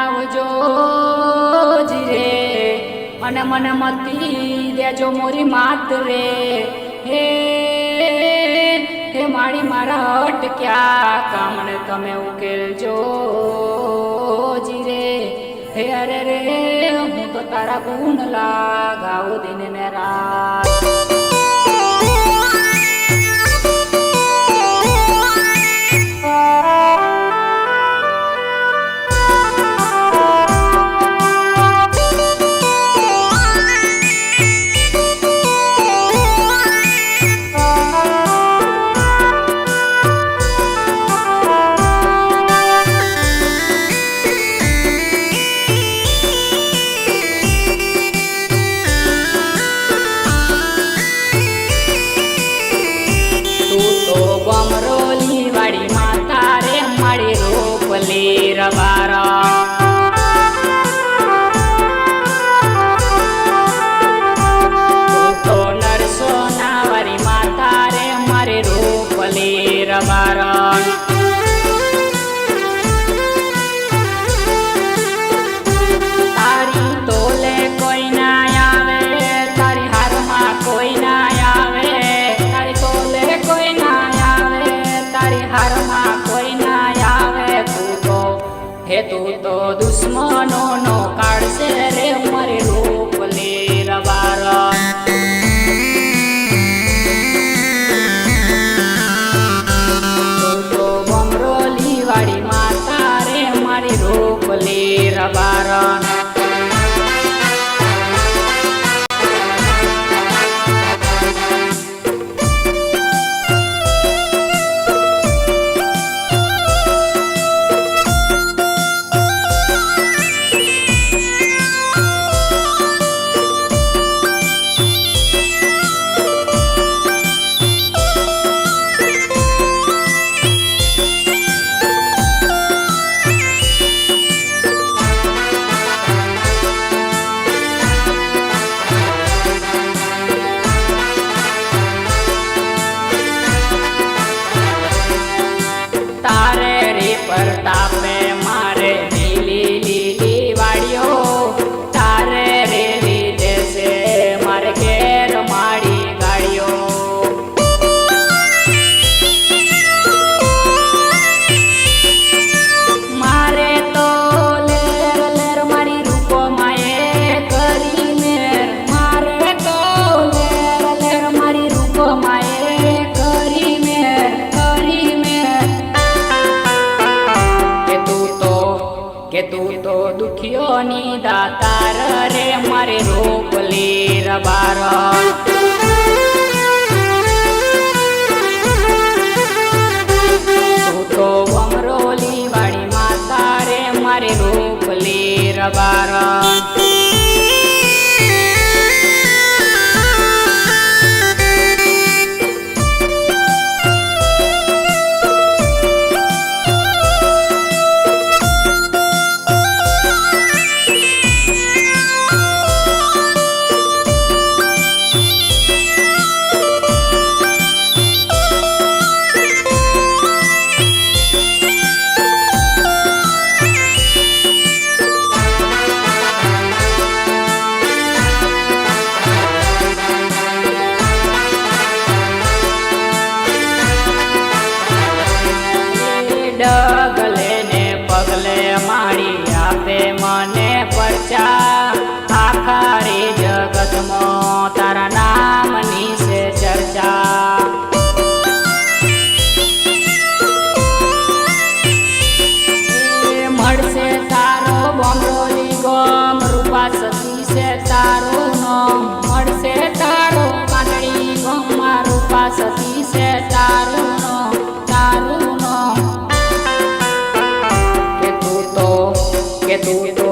આવજો રે અને મને મતી દેજો મોરી માત રે હે હે મારી મારા અટક્યા કામને તમે ઉકેલજો રે હે અરે રે હું તો તારા ગુણ લાગાવું દિન ને રાત તું તો દુશ્મનો નો કાઢશે રે મારે રૂપ લે રબારણ તું તો બમરોલી વાળી માતા રે મારી રૂપ લે રબારણ પ્રતાપે મારે લીલી લીલી વાડીઓ તારે રે લીધે છે મારે ઘેર માડી ગાડીઓ મારે તો લેર લેર મારી રૂપો માએ કરી મેર મારે તો લેર લેર મારી રૂપો માએ કરી મેર કે તું તો દુખિયોની દાતાર રે મારે રૂપ લે રબારણ તું તો અમરોલી વાળી માતા રે મારે રૂપ લે રબારણ ડગલે ને પગલે માડી આપે મને પરચા આખા રે જગતમાં તારા નામની છે ચર્ચા મળશે તારો બમરોલી ગમ રૂપા સતી છે તારું નામ મળશે તારો કાનડી ગમમાં રૂપા સતી છે તારું નામ કે તું તો